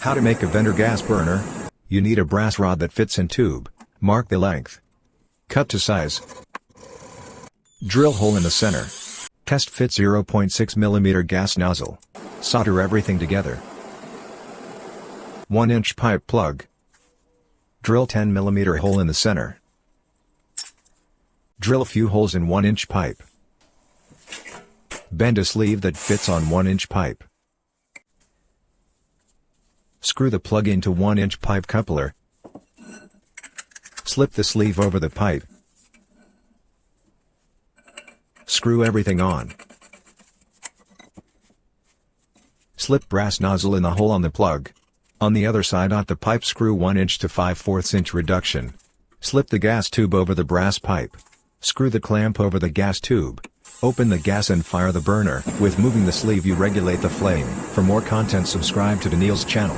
How to make a Venturi gas burner? You need a brass rod that fits in tube. Mark the length. Cut to size. Drill hole in the center. Test fit 0.6 mm gas nozzle. Solder everything together. 1-inch pipe plug. Drill 10 mm hole in the center. Drill a few holes in 1-inch pipe. Bend a sleeve that fits on 1-inch pipe. Screw the plug into 1-inch pipe coupler. Slip the sleeve over the pipe. Screw everything on. Slip brass nozzle in the hole on the plug. On the other side of the pipe, screw 1-inch to 5/4 inch reduction. Slip the gas tube over the brass pipe. Screw the clamp over the gas tube. Open the gas and fire the burner. With moving the sleeve you regulate the flame. For more content, subscribe to Daniil's channel.